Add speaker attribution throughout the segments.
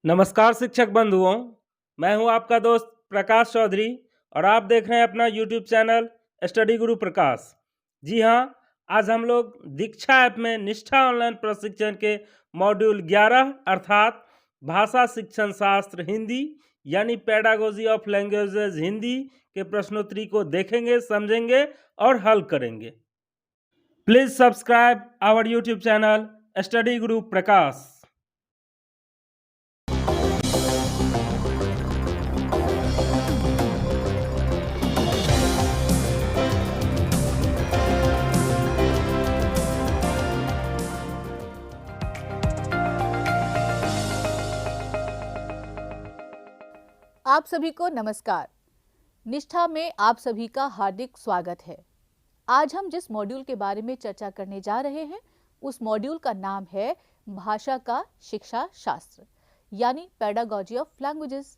Speaker 1: नमस्कार शिक्षक बंधुओं, मैं हूं आपका दोस्त प्रकाश चौधरी और आप देख रहे हैं अपना यूट्यूब चैनल स्टडी गुरु प्रकाश। जी हां, आज हम लोग दीक्षा ऐप में निष्ठा ऑनलाइन प्रशिक्षण के मॉड्यूल 11 अर्थात भाषा शिक्षण शास्त्र हिंदी यानी पेडागोजी ऑफ लैंग्वेजेस हिंदी के प्रश्नोत्तरी को देखेंगे, समझेंगे और हल करेंगे। Please subscribe our YouTube channel study Guru Prakash.
Speaker 2: आप सभी को नमस्कार। निष्ठा में आप सभी का हार्दिक स्वागत है। आज हम जिस मॉड्यूल के बारे में चर्चा करने जा रहे हैं उस मॉड्यूल का नाम है भाषा का शिक्षा शास्त्र यानी पेडागोजी ऑफ लैंग्वेजेस।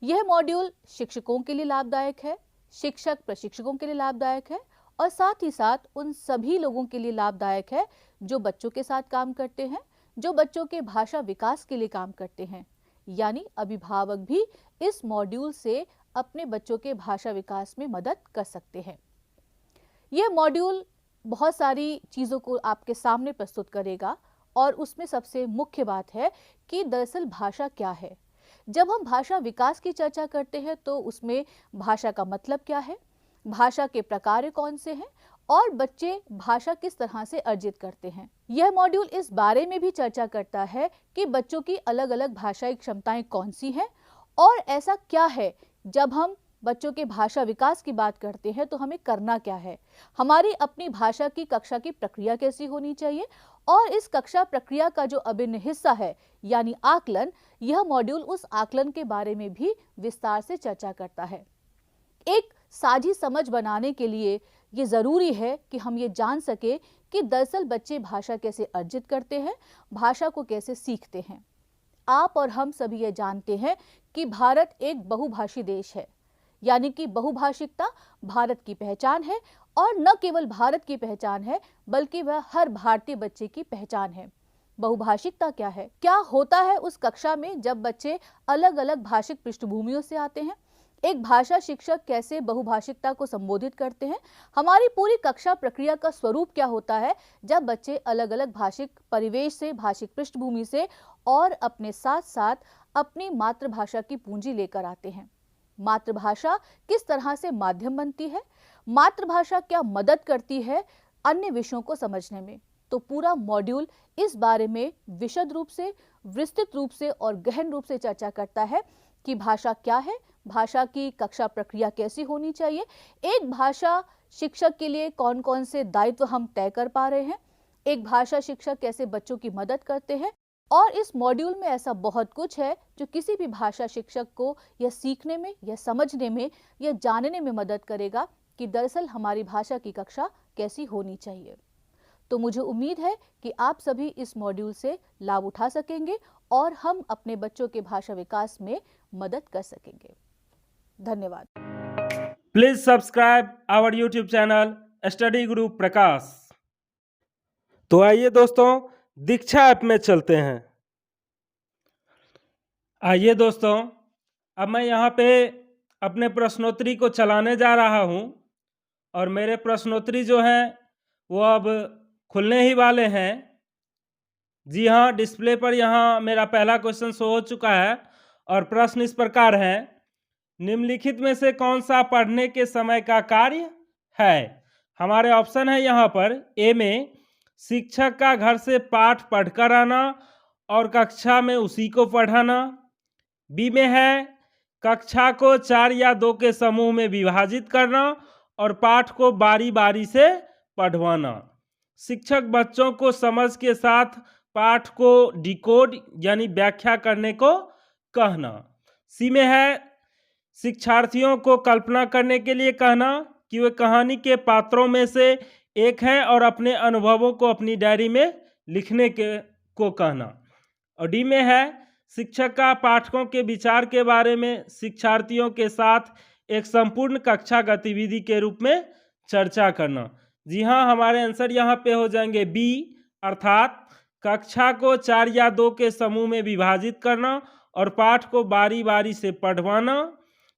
Speaker 2: यह मॉड्यूल शिक्षकों के लिए लाभदायक है, शिक्षक प्रशिक्षकों के लिए लाभदायक है और साथ ही साथ उन सभी लोगों के लिए लाभदायक है जो बच्चों के साथ काम करते हैं, जो बच्चों के भाषा विकास के लिए काम करते हैं, यानी अभिभावक भी इस मॉड्यूल से अपने बच्चों के भाषा विकास में मदद कर सकते हैं। यह मॉड्यूल बहुत सारी चीज़ों को आपके सामने प्रस्तुत करेगा और उसमें सबसे मुख्य बात है कि दरअसल भाषा क्या है। जब हम भाषा विकास की चर्चा करते हैं तो उसमें भाषा का मतलब क्या है, भाषा के प्रकार कौन से हैं और बच्चे भाषा किस तरह से अर्जित करते हैं। यह मॉड्यूल इस बारे में भी चर्चा करता है कि बच्चों की अलग अलग भाषाई क्षमताएं कौन सी हैं और ऐसा क्या है जब हम बच्चों के भाषा विकास की बात करते हैं तो हमें करना क्या है, हमारी अपनी भाषा की कक्षा की प्रक्रिया कैसी होनी चाहिए और इस कक्षा प्रक्रिया का जो अभिन्न हिस्सा है यानी आकलन, यह मॉड्यूल उस आकलन के बारे में भी विस्तार से चर्चा करता है। एक साझी समझ बनाने के लिए ये ज़रूरी है कि हम ये जान सके कि दरअसल बच्चे भाषा कैसे अर्जित करते हैं, भाषा को कैसे सीखते हैं। आप और हम सभी ये जानते हैं कि भारत एक बहुभाषी देश है, यानी कि बहुभाषिकता भारत की पहचान है और न केवल भारत की पहचान है बल्कि वह हर भारतीय बच्चे की पहचान है। बहुभाषिकता क्या है, क्या होता है उस कक्षा में जब बच्चे अलग अलग भाषिक पृष्ठभूमियों से आते हैं, एक भाषा शिक्षक कैसे बहुभाषिकता को संबोधित करते हैं, हमारी पूरी कक्षा प्रक्रिया का स्वरूप क्या होता है जब बच्चे अलग अलग भाषिक परिवेश से, भाषिक पृष्ठभूमि से और अपने साथ साथ अपनी मातृभाषा की पूंजी लेकर आते हैं। मातृभाषा किस तरह से माध्यम बनती है, मातृभाषा क्या मदद करती है अन्य विषयों को समझने में। तो पूरा मॉड्यूल इस बारे में विशद रूप से, विस्तृत रूप से और गहन रूप से चर्चा करता है कि भाषा क्या है, भाषा की कक्षा प्रक्रिया कैसी होनी चाहिए, एक भाषा शिक्षक के लिए कौन कौन से दायित्व हम तय कर पा रहे हैं, एक भाषा शिक्षक कैसे बच्चों की मदद करते हैं। और इस मॉड्यूल में ऐसा बहुत कुछ है जो किसी भी भाषा शिक्षक को यह सीखने में, यह समझने में, यह जानने में मदद करेगा कि दरअसल हमारी भाषा की कक्षा कैसी होनी चाहिए। तो मुझे उम्मीद है कि आप सभी इस मॉड्यूल से लाभ उठा सकेंगे और हम अपने बच्चों के भाषा विकास में मदद कर सकेंगे। धन्यवाद।
Speaker 1: Please subscribe our YouTube channel study Guru Prakash. तो आइए दोस्तों, दीक्षा ऐप में चलते हैं। आइए दोस्तों, अब मैं यहाँ पे अपने प्रश्नोत्तरी को चलाने जा रहा हूँ और मेरे प्रश्नोत्तरी जो हैं वो अब खुलने ही वाले हैं। जी हाँ, डिस्प्ले पर यहाँ मेरा पहला क्वेश्चन शो हो चुका है और प्रश्न इस प्रकार है, निम्नलिखित में से कौन सा पढ़ने के समय का कार्य है। हमारे ऑप्शन है यहाँ पर, ए में शिक्षक का घर से पाठ पढ़कर आना और कक्षा में उसी को पढ़ाना, बी में है कक्षा को 4 या 2 के समूह में विभाजित करना और पाठ को बारी बारी से पढ़वाना, शिक्षक बच्चों को समझ के साथ पाठ को डिकोड यानी व्याख्या करने को कहना, सी में है शिक्षार्थियों को कल्पना करने के लिए कहना कि वे कहानी के पात्रों में से एक हैं और अपने अनुभवों को अपनी डायरी में लिखने को कहना, और डी में है शिक्षक का पाठकों के विचार के बारे में शिक्षार्थियों के साथ एक संपूर्ण कक्षा गतिविधि के रूप में चर्चा करना। जी हाँ, हमारे आंसर यहाँ पे हो जाएंगे बी, अर्थात कक्षा को 4 या 2 के समूह में विभाजित करना और पाठ को बारी बारी से पढ़वाना,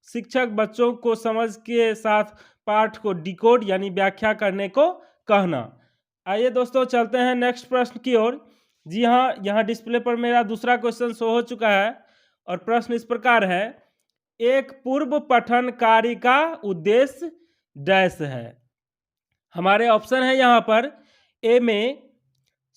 Speaker 1: शिक्षक बच्चों को समझ के साथ पाठ को डिकोड यानी व्याख्या करने को कहना। आइए दोस्तों चलते हैं नेक्स्ट प्रश्न की ओर। जी हाँ, यहाँ डिस्प्ले पर मेरा दूसरा क्वेश्चन शो हो चुका है और प्रश्न इस प्रकार है, एक पूर्व पठन कार्य का उद्देश्य डैश है। हमारे ऑप्शन है यहाँ पर ए में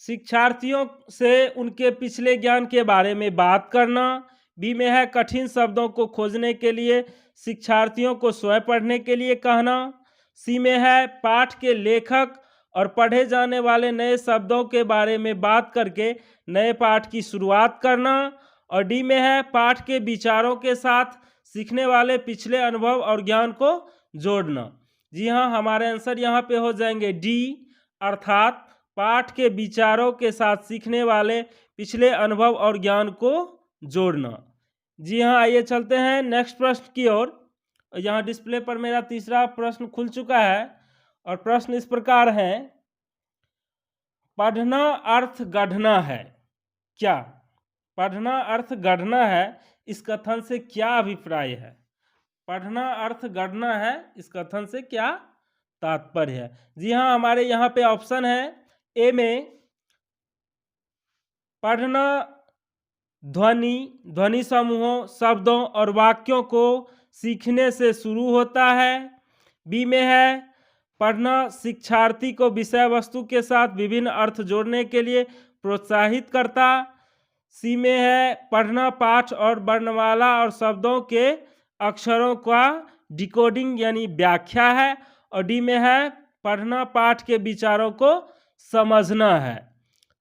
Speaker 1: शिक्षार्थियों से उनके पिछले ज्ञान के बारे में बात करना, बी में है कठिन शब्दों को खोजने के लिए शिक्षार्थियों को स्वयं पढ़ने के लिए कहना, सी में है पाठ के लेखक और पढ़े जाने वाले नए शब्दों के बारे में बात करके नए पाठ की शुरुआत करना, और डी में है पाठ के विचारों के साथ सीखने वाले पिछले अनुभव और ज्ञान को जोड़ना। जी हाँ, हमारे आंसर यहाँ पे हो जाएंगे डी, अर्थात पाठ के विचारों के साथ सीखने वाले पिछले अनुभव और ज्ञान को जोड़ना। जी हाँ, आइए चलते हैं नेक्स्ट प्रश्न की ओर। यहाँ डिस्प्ले पर मेरा तीसरा प्रश्न खुल चुका है और प्रश्न इस प्रकार है, पढ़ना अर्थ गढ़ना है क्या? पढ़ना अर्थ गढ़ना है, इस कथन से क्या अभिप्राय है? पढ़ना अर्थ गढ़ना है, इस कथन से क्या तात्पर्य है? जी हाँ, हमारे यहाँ पे ऑप्शन है ए में पढ़ना ध्वनि समूहों, शब्दों और वाक्यों को सीखने से शुरू होता है, बी में है पढ़ना शिक्षार्थी को विषय वस्तु के साथ विभिन्न अर्थ जोड़ने के लिए प्रोत्साहित करता, सी में है पढ़ना पाठ और वर्णमाला और शब्दों के अक्षरों का डिकोडिंग यानी व्याख्या है, और डी में है पढ़ना पाठ के विचारों को समझना है।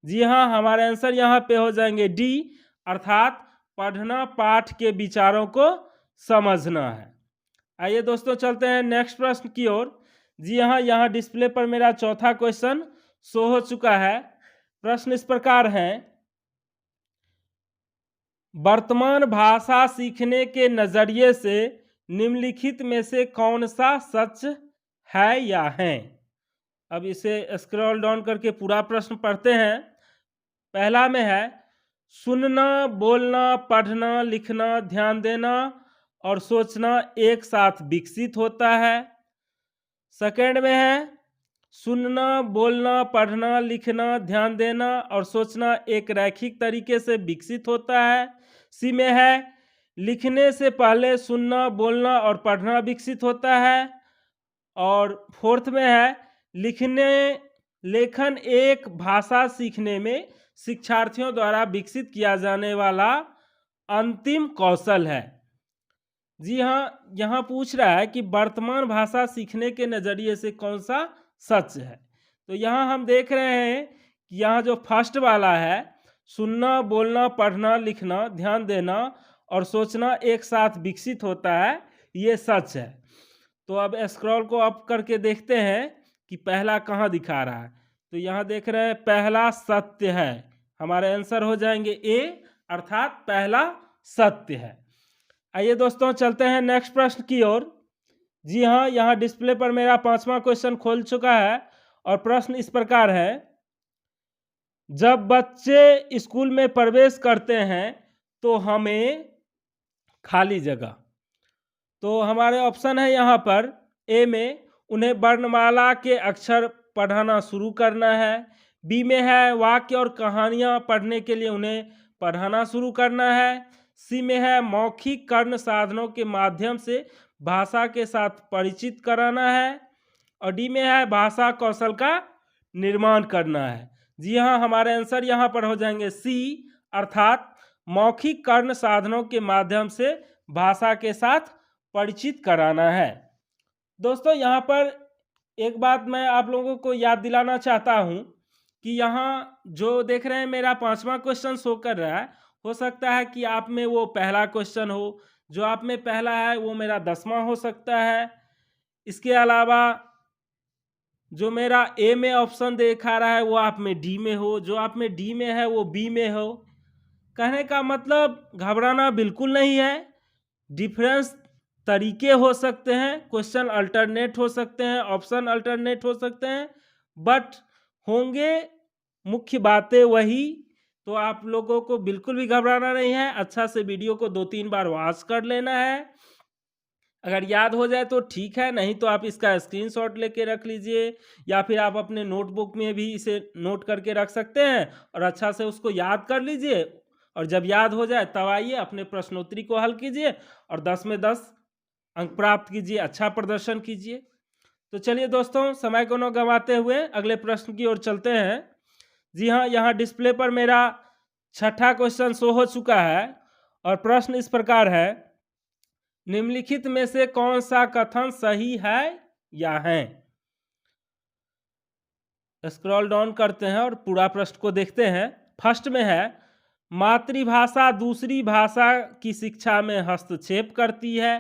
Speaker 1: जी हाँ, हमारे आंसर यहाँ पे हो जाएंगे डी, अर्थात पढ़ना पाठ के विचारों को समझना है। आइए दोस्तों चलते हैं नेक्स्ट प्रश्न की ओर। जी हाँ, यहाँ डिस्प्ले पर मेरा चौथा क्वेश्चन शो हो चुका है। प्रश्न इस प्रकार है, वर्तमान भाषा सीखने के नजरिए से निम्नलिखित में से कौन सा सच है या है? अब इसे स्क्रॉल डाउन करके पूरा प्रश्न पढ़ते हैं। पहला में है सुनना, बोलना, पढ़ना, लिखना, ध्यान देना और सोचना एक साथ विकसित होता है। सेकंड में है सुनना, बोलना, पढ़ना, लिखना, ध्यान देना और सोचना एक रैखिक तरीके से विकसित होता है। सी में है लिखने से पहले सुनना, बोलना और पढ़ना विकसित होता है। और फोर्थ में है लेखन एक भाषा सीखने में शिक्षार्थियों द्वारा विकसित किया जाने वाला अंतिम कौशल है। जी हाँ, यहाँ पूछ रहा है कि वर्तमान भाषा सीखने के नज़रिए से कौन सा सच है। तो यहाँ हम देख रहे हैं कि यहाँ जो फर्स्ट वाला है सुनना, बोलना, पढ़ना, लिखना, ध्यान देना और सोचना एक साथ विकसित होता है, ये सच है। तो अब स्क्रॉल को अप करके देखते हैं कि पहला कहाँ दिखा रहा है। तो यहाँ देख रहे हैं पहला सत्य है, हमारे आंसर हो जाएंगे ए, अर्थात पहला सत्य है। आइए दोस्तों चलते हैं नेक्स्ट प्रश्न की ओर। जी हाँ, यहाँ डिस्प्ले पर मेरा पांचवा क्वेश्चन खोल चुका है और प्रश्न इस प्रकार है, जब बच्चे स्कूल में प्रवेश करते हैं तो हमें खाली जगह। तो हमारे ऑप्शन है यहाँ पर ए में उन्हें वर्णमाला के अक्षर पढ़ाना शुरू करना है, बी में है वाक्य और कहानियाँ पढ़ने के लिए उन्हें पढ़ाना शुरू करना है, सी में है मौखिक कर्ण साधनों के माध्यम से भाषा के साथ परिचित कराना है, और डी में है भाषा कौशल का निर्माण करना है। जी हाँ, हमारे आंसर यहाँ पर हो जाएंगे सी, अर्थात मौखिक कर्ण साधनों के माध्यम से भाषा के साथ परिचित कराना है। दोस्तों यहाँ पर एक बात मैं आप लोगों को याद दिलाना चाहता हूँ कि यहाँ जो देख रहे हैं मेरा पांचवा क्वेश्चन शो कर रहा है, हो सकता है कि आप में वो पहला क्वेश्चन हो, जो आप में पहला है वो मेरा 10वां हो सकता है। इसके अलावा जो मेरा ए में ऑप्शन दिखा रहा है वो आप में डी में हो, जो आप में डी में है वो बी में हो। कहने का मतलब घबराना बिल्कुल नहीं है, डिफरेंस तरीके हो सकते हैं, क्वेश्चन अल्टरनेट हो सकते हैं, ऑप्शन अल्टरनेट हो सकते हैं, बट होंगे मुख्य बातें वही तो आप लोगों को बिल्कुल भी घबराना नहीं है, अच्छा से वीडियो को 2-3 बार वॉच कर लेना है। अगर याद हो जाए तो ठीक है, नहीं तो आप इसका स्क्रीनशॉट लेके रख लीजिए या फिर आप अपने नोटबुक में भी इसे नोट करके रख सकते हैं और अच्छा से उसको याद कर लीजिए। और जब याद हो जाए तब आइए अपने प्रश्नोत्तरी को हल कीजिए और 10 में 10 अंक प्राप्त कीजिए, अच्छा प्रदर्शन कीजिए। तो चलिए दोस्तों, समय को न गंवाते हुए अगले प्रश्न की ओर चलते हैं। जी हाँ, यहाँ डिस्प्ले पर मेरा छठा क्वेश्चन शो हो चुका है और प्रश्न इस प्रकार है, निम्नलिखित में से कौन सा कथन सही है या है। स्क्रॉल डाउन करते हैं और पूरा प्रश्न को देखते हैं। फर्स्ट में है, मातृभाषा दूसरी भाषा की शिक्षा में हस्तक्षेप करती है।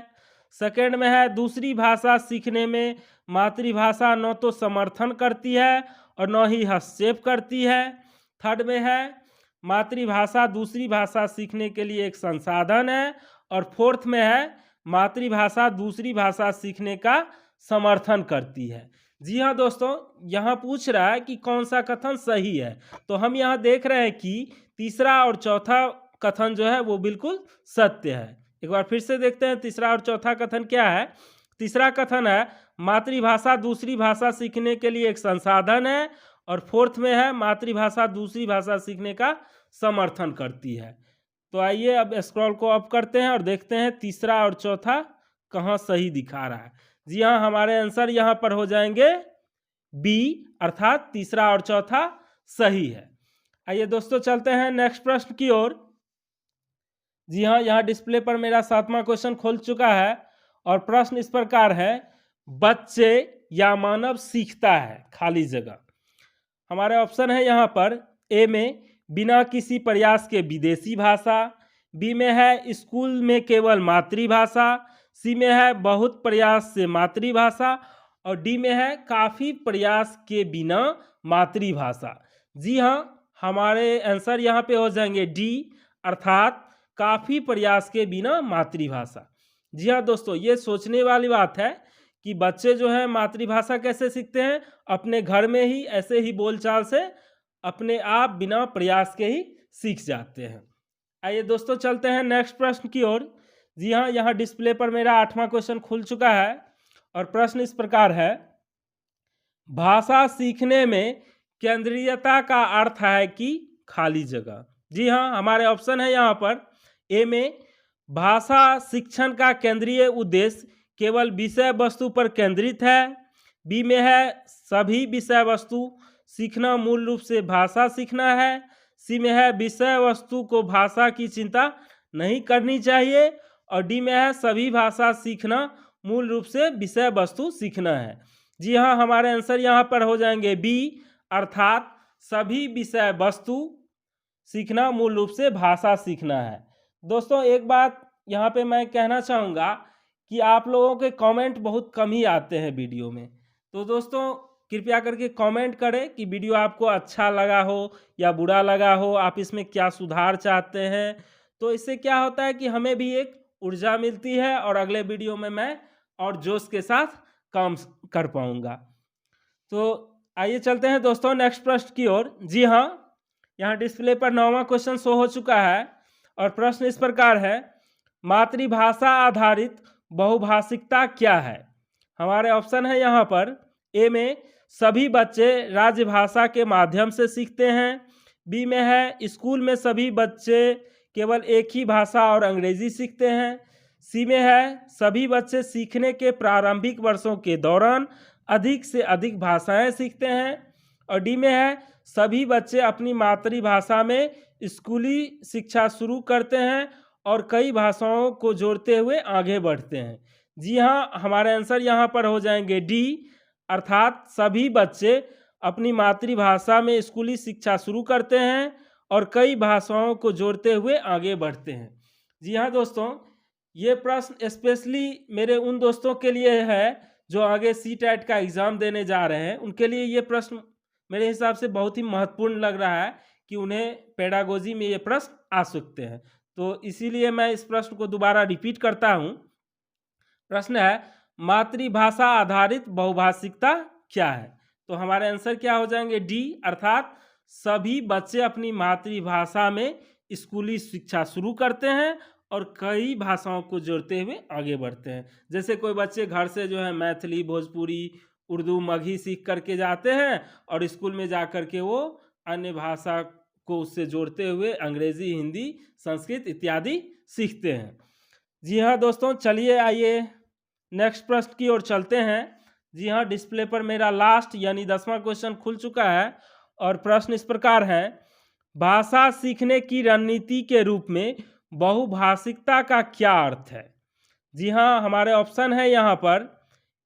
Speaker 1: सेकंड में है, दूसरी भाषा सीखने में मातृभाषा न तो समर्थन करती है और न ही हस्तक्षेप करती है। थर्ड में है, मातृभाषा दूसरी भाषा सीखने के लिए एक संसाधन है। और फोर्थ में है, मातृभाषा दूसरी भाषा सीखने का समर्थन करती है। जी हाँ दोस्तों, यहाँ पूछ रहा है कि कौन सा कथन सही है। तो हम यहाँ देख रहे हैं कि तीसरा और चौथा कथन जो है वो बिल्कुल सत्य है। एक बार फिर से देखते हैं तीसरा और चौथा कथन क्या है। तीसरा कथन है, मातृभाषा दूसरी भाषा सीखने के लिए एक संसाधन है। और फोर्थ में है, मातृभाषा दूसरी भाषा सीखने का समर्थन करती है। तो आइए अब स्क्रॉल को अप करते हैं और देखते हैं तीसरा और चौथा कहाँ सही दिखा रहा है। जी हाँ, हमारे आंसर यहाँ पर हो जाएंगे बी, अर्थात तीसरा और चौथा सही है। आइए दोस्तों चलते हैं नेक्स्ट प्रश्न की ओर। जी हाँ, यहाँ डिस्प्ले पर मेरा 7वां क्वेश्चन खुल चुका है और प्रश्न इस प्रकार है, बच्चे या मानव सीखता है खाली जगह। हमारे ऑप्शन है यहाँ पर, ए में बिना किसी प्रयास के विदेशी भाषा, बी में है स्कूल में केवल मातृभाषा, सी में है बहुत प्रयास से मातृभाषा और डी में है काफ़ी प्रयास के बिना मातृभाषा। जी हाँ, हमारे आंसर यहाँ पे हो जाएंगे डी, अर्थात काफ़ी प्रयास के बिना मातृभाषा। जी हाँ दोस्तों, ये सोचने वाली बात है कि बच्चे जो हैं मातृभाषा कैसे सीखते हैं, अपने घर में ही ऐसे ही बोलचाल से अपने आप बिना प्रयास के ही सीख जाते हैं। आइए दोस्तों चलते हैं नेक्स्ट प्रश्न की ओर। जी हाँ, यहाँ डिस्प्ले पर मेरा 8वां क्वेश्चन खुल चुका है और प्रश्न इस प्रकार है, भाषा सीखने में केंद्रीयता का अर्थ है कि खाली जगह। जी हाँ, हमारे ऑप्शन है यहाँ पर, ए में भाषा शिक्षण का केंद्रीय उद्देश्य केवल विषय वस्तु पर केंद्रित है, बी में है सभी विषय वस्तु सीखना मूल रूप से भाषा सीखना है, सी में है विषय वस्तु को भाषा की चिंता नहीं करनी चाहिए और डी में है सभी भाषा सीखना मूल रूप से विषय वस्तु सीखना है। जी हाँ, हमारे आंसर यहाँ पर हो जाएंगे बी, अर्थात सभी विषय वस्तु सीखना मूल रूप से भाषा सीखना है। दोस्तों एक बात यहाँ पे मैं कहना चाहूँगा कि आप लोगों के कमेंट बहुत कम ही आते हैं वीडियो में। तो दोस्तों कृपया करके कमेंट करें कि वीडियो आपको अच्छा लगा हो या बुरा लगा हो, आप इसमें क्या सुधार चाहते हैं। तो इससे क्या होता है कि हमें भी एक ऊर्जा मिलती है और अगले वीडियो में मैं और जोश के साथ काम कर पाऊँगा। तो आइए चलते हैं दोस्तों नेक्स्ट प्रश्न की ओर। जी हाँ, यहाँ डिस्प्ले पर 9वां क्वेश्चन शो हो चुका है और प्रश्न इस प्रकार है, मातृभाषा आधारित बहुभाषिकता क्या है। हमारे ऑप्शन है यहाँ पर, ए में सभी बच्चे राजभाषा के माध्यम से सीखते हैं, बी में है स्कूल में सभी बच्चे केवल एक ही भाषा और अंग्रेजी सीखते हैं, सी में है सभी बच्चे सीखने के प्रारंभिक वर्षों के दौरान अधिक से अधिक भाषाएं सीखते हैं और डी में है सभी बच्चे अपनी मातृभाषा में स्कूली शिक्षा शुरू करते हैं और कई भाषाओं को जोड़ते हुए आगे बढ़ते हैं। जी हाँ, हमारे आंसर यहाँ पर हो जाएंगे डी, अर्थात सभी बच्चे अपनी मातृभाषा में स्कूली शिक्षा शुरू करते हैं और कई भाषाओं को जोड़ते हुए आगे बढ़ते हैं। जी हाँ दोस्तों, ये प्रश्न स्पेशली मेरे उन दोस्तों के लिए है जो आगे CTET का एग्ज़ाम देने जा रहे हैं। उनके लिए ये प्रश्न मेरे हिसाब से बहुत ही महत्वपूर्ण लग रहा है कि उन्हें पेडागोजी में ये प्रश्न आ सकते हैं। तो इसीलिए मैं इस प्रश्न को दोबारा रिपीट करता हूँ। प्रश्न है, मातृभाषा आधारित बहुभाषिकता क्या है। तो हमारे आंसर क्या हो जाएंगे डी, अर्थात सभी बच्चे अपनी मातृभाषा में स्कूली शिक्षा शुरू करते हैं और कई भाषाओं को जोड़ते हुए आगे बढ़ते हैं। जैसे कोई बच्चे घर से जो है मैथिली, भोजपुरी, उर्दू, मगही सीख करके जाते हैं और स्कूल में जा कर के वो अन्य भाषा को उससे जोड़ते हुए अंग्रेजी, हिंदी, संस्कृत इत्यादि सीखते हैं। जी हाँ दोस्तों, चलिए आइए नेक्स्ट प्रश्न की ओर चलते हैं। जी हाँ, डिस्प्ले पर मेरा लास्ट यानी 10वां क्वेश्चन खुल चुका है और प्रश्न इस प्रकार है, भाषा सीखने की रणनीति के रूप में बहुभाषिकता का क्या अर्थ है? जी हाँ, हमारे ऑप्शन है यहाँ पर।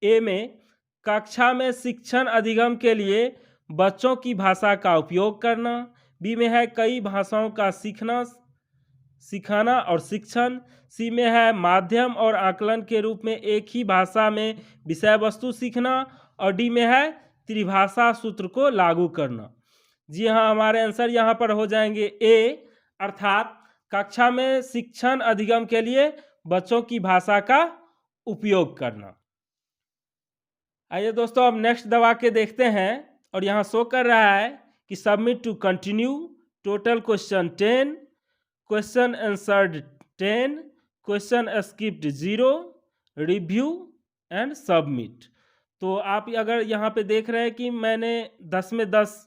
Speaker 1: ए में कक्षा में शिक्षण अधिगम के लिए बच्चों की भाषा का उपयोग करना। बी में है कई भाषाओं का सीखना, सिखाना और शिक्षण। सी में है माध्यम और आकलन के रूप में एक ही भाषा में विषय वस्तु सीखना। और डी में है त्रिभाषा सूत्र को लागू करना। जी हाँ, हमारे आंसर यहाँ पर हो जाएंगे ए, अर्थात कक्षा में शिक्षण अधिगम के लिए बच्चों की भाषा का उपयोग करना। आइए दोस्तों, अब नेक्स्ट दबा के देखते हैं और यहाँ शो कर रहा है कि submit to continue, total question 10, question answered 10, question skipped 0, review and submit. तो आप अगर यहाँ पे देख रहे हैं कि मैंने 10 में 10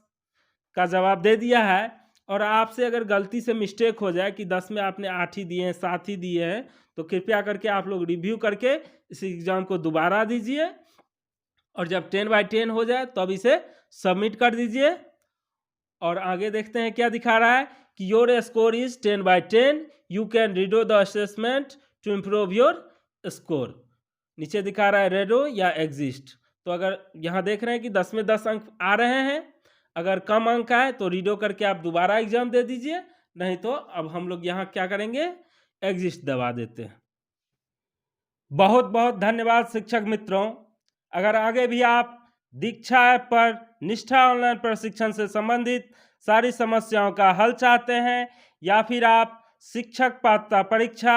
Speaker 1: का जवाब दे दिया है और आपसे अगर गलती से मिस्टेक हो जाए कि 10 में आपने 8 ही दिए हैं, 7 ही दिए हैं, तो कृपया करके आप लोग रिव्यू करके इस एग्ज़ाम को दोबारा दीजिए और जब 10/10 हो जाए तब इसे सबमिट कर दीजिए। और आगे देखते हैं क्या दिखा रहा है कि your score is 10/10, you can redo the assessment to improve your score. नीचे दिखा रहा है रेडो या एग्जिस्ट। तो अगर यहाँ देख रहे हैं कि 10 में 10 अंक आ रहे हैं, अगर कम अंक आए तो रीडो करके आप दोबारा एग्जाम दे दीजिए, नहीं तो अब हम लोग यहाँ क्या करेंगे, एग्जिस्ट दबा देते हैं। बहुत बहुत धन्यवाद शिक्षक मित्रों। अगर आगे भी आप दीक्षा ऐप पर निष्ठा ऑनलाइन प्रशिक्षण से संबंधित सारी समस्याओं का हल चाहते हैं या फिर आप शिक्षक पात्रता परीक्षा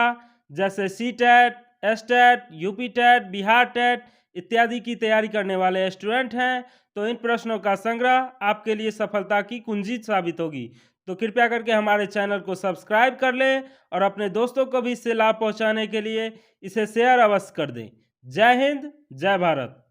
Speaker 1: जैसे CTET, STET, UPTET, Bihar TET इत्यादि की तैयारी करने वाले स्टूडेंट हैं, तो इन प्रश्नों का संग्रह आपके लिए सफलता की कुंजी साबित होगी। तो कृपया करके हमारे चैनल को सब्सक्राइब कर लें और अपने दोस्तों को भी इससे लाभ पहुंचाने के लिए इसे शेयर अवश्य कर दें। जय हिंद, जय भारत।